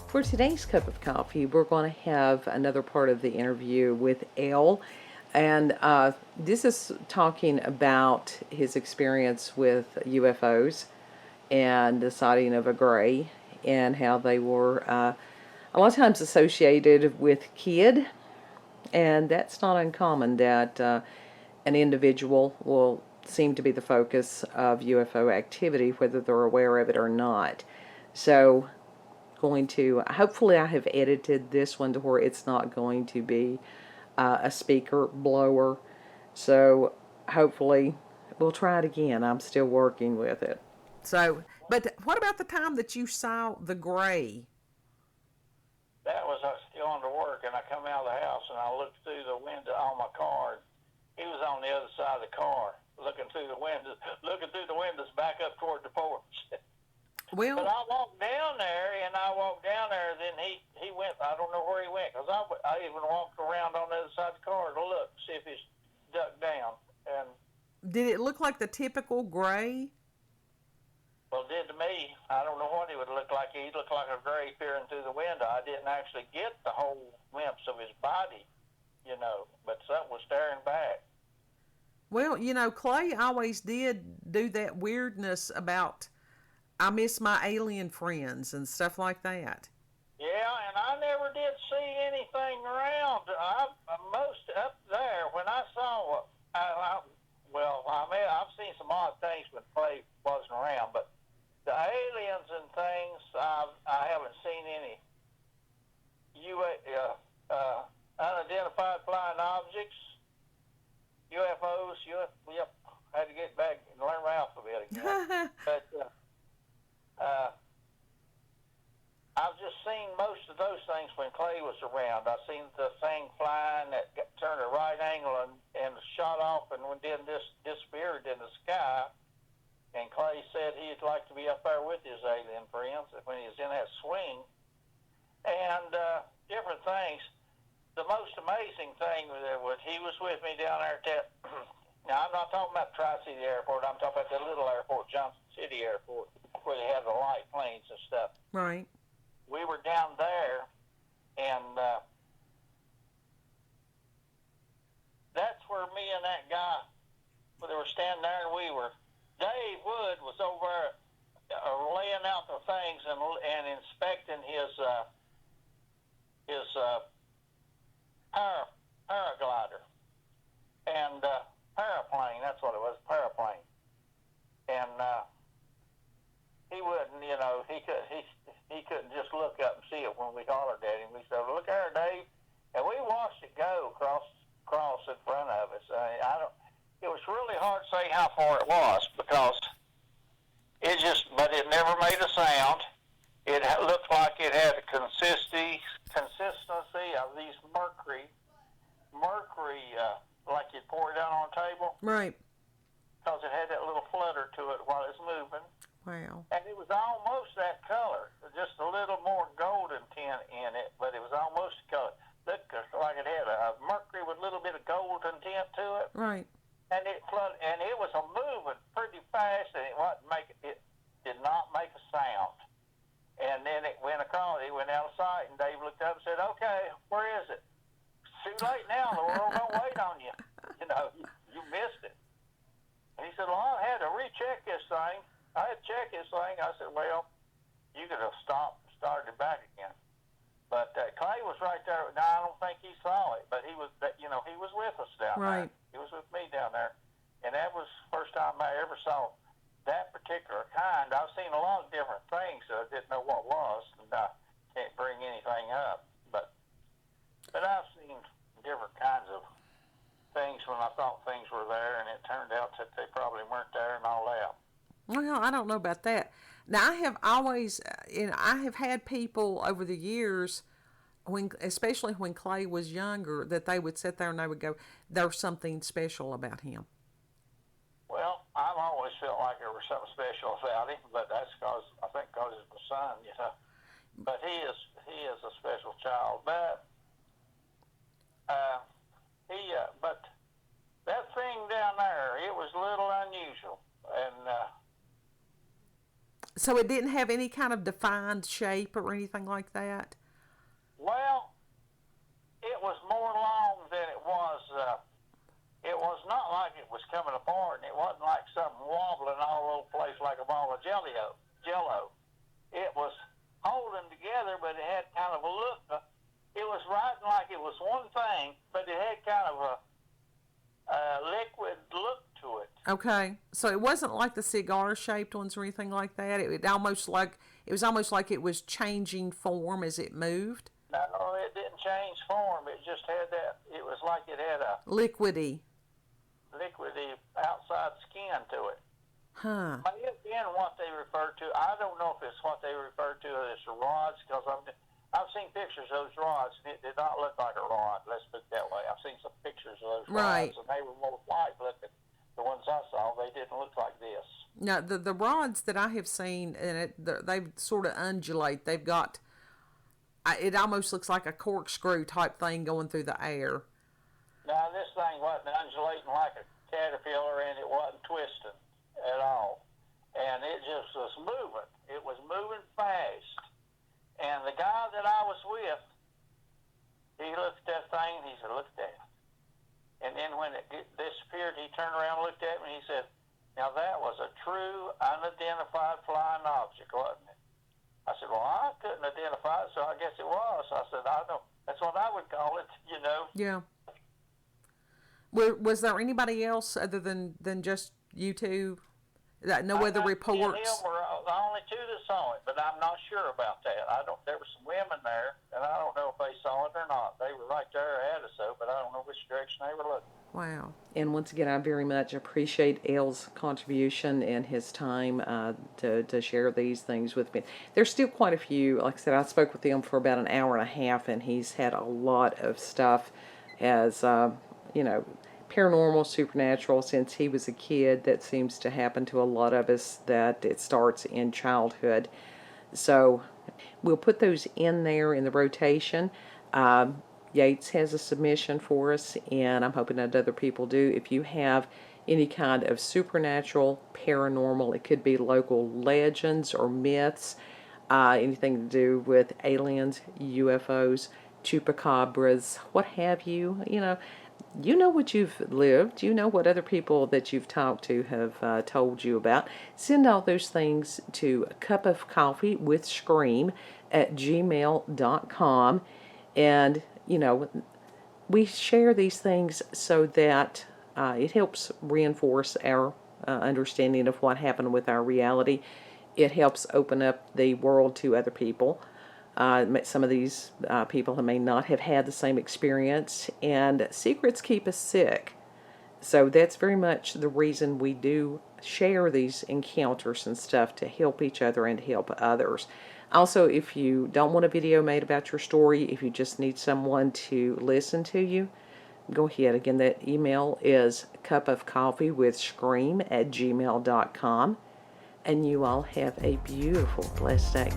For today's cup of coffee, we're going to have another part of the interview with Elle. And this is talking about his experience with UFOs and the sighting of a gray and how they were a lot of times associated with kid. And that's not uncommon that an individual will seem to be the focus of UFO activity, whether they're aware of it or not. So going to hopefully I have edited this one to where it's not going to be a speaker blower, so hopefully we'll try it again. I'm still working with it. So, but what about the time that you saw the gray? That was still under work, and I come out of the house and I looked through the window on my car. He was on the other side of the car, looking through the windows, back up toward the porch. Well, But I walked down there, then he went. I don't know where he went, because I even walked around on the other side of the car to look, see if he's ducked down. And did it look like the typical gray? well, it did to me. I don't know what he would look like. He looked like a gray peering through the window. I didn't actually get the whole glimpse of his body, but something was staring back. Well, Clay always did do that weirdness about I miss my alien friends and stuff like that. Yeah, and I never did see anything around. Most up there when I saw, I've seen some odd things when Clay wasn't around, but the aliens and things, I haven't seen any unidentified flying objects, UFOs. Yep, I had to get back and learn my alphabet again. But I've just seen most of those things when Clay was around. I seen the thing flying that turned a right angle and shot off and then disappeared in the sky. And Clay said he'd like to be up there with his alien friends when he was in that swing. And different things. The most amazing thing was he was with me down there at now I'm not talking about Tri-City Airport. I'm talking about the little airport, Johnson City Airport, where they have the light planes and stuff. Right. We were down there, and that's where me and that guy, they were standing there, and Dave Wood was over laying out the things and inspecting his paraglider and paraplane. That's what it was, paraplane. And he wouldn't, he couldn't just look up and see it when we hollered at him. We said, "Look there, Dave," and we watched it go across in front of us. It was really hard to say how far it was because but it never made a sound. It looked like it had a consistency of these mercury, like you'd pour it down on a table. Right. Because it had that little flutter to it while it's moving. Wow. And it was almost that color, just a little more golden tint in it, but it was almost the color. Looked like it had a mercury with a little bit of golden tint to it. Right. And it was moving pretty fast, and it did not make a sound. And then it went across. It went out of sight, and Dave looked up and said, "Okay, where is it? It's too late now. The world don't wait on you. You missed it." And he said, "Well, I had to recheck this thing. I had to check this thing." I said, "Well, you could have stopped and started it back again." But Clay was right there. Now, I don't think he saw it, but he was with us down Right. there. He was with me down there. And that was the first time I ever saw that particular kind. I've seen a lot of different things, so I didn't know what it was, and I can't bring anything up. But I've seen different kinds of things when I thought things were there, and it turned out that they probably weren't there and all that. Well, I don't know about that. Now, I have always, I have had people over the years, especially when Clay was younger, that they would sit there and they would go, "There's something special about him." Well, I've always felt like there was something special about him, but that's because it's my son, But he is a special child. But but that thing down there, it was a little unusual, and So it didn't have any kind of defined shape or anything like that? Well, it was more long than it was. It was not like it was coming apart, and it wasn't like something wobbling all over the place like a ball of Jello. It was holding together, but it had kind of a look. It was writing like it was one thing, but it had kind of a liquid look to it. Okay, so it wasn't like the cigar-shaped ones or anything like that. It was almost like it was changing form as it moved. No, it didn't change form. It just had that. It was like it had a liquidy outside skin to it. Huh. May have been what they refer to. I don't know if it's what they refer to as rods, because I've seen pictures of those rods, and it did not look like a rod. Let's put it that way. I've seen some pictures of those right. rods, and they were more like looking. The ones I saw, they didn't look like this. Now, the rods that I have seen, and they sort of undulate. They've got, it almost looks like a corkscrew type thing going through the air. Now, this thing wasn't undulating like a caterpillar, and it wasn't twisting at all. And it just was moving. It was moving fast. And the guy that I was with, he looked at that thing, and he said, "Look at that." And then when it disappeared, he turned around and looked at me, and he said, "Now that was a true unidentified flying object, wasn't it?" I said, "Well, I couldn't identify it, so I guess it was." I said, "I know. That's what I would call it, you know." Yeah. Was there anybody else other than just you two? No other reports? Me and him were the only two that saw it, but I'm not sure about that. There were some women there, and I don't know if they saw it or not. They were right there ahead of us, but I don't know which direction they were looking. Wow. And once again, I very much appreciate Al's contribution and his time to share these things with me. There's still quite a few. Like I said, I spoke with him for about an hour and a half, and he's had a lot of stuff as, paranormal, supernatural, since he was a kid. That seems to happen to a lot of us, that it starts in childhood. So we'll put those in there in the rotation. Yates has a submission for us, and I'm hoping that other people do. If you have any kind of supernatural, paranormal, it could be local legends or myths, anything to do with aliens, UFOs, chupacabras, what have you, you know what you've lived. You know what other people that you've talked to have told you about. Send all those things to cupofcoffeewithscream at gmail.com. And, we share these things so that it helps reinforce our understanding of what happened with our reality. It helps open up the world to other people. Some of these people may not have had the same experience, and secrets keep us sick. So that's very much the reason we do share these encounters and stuff, to help each other and to help others. Also, if you don't want a video made about your story, if you just need someone to listen to you, go ahead. Again, that email is cupofcoffeewithscream at gmail.com. And you all have a beautiful, blessed day.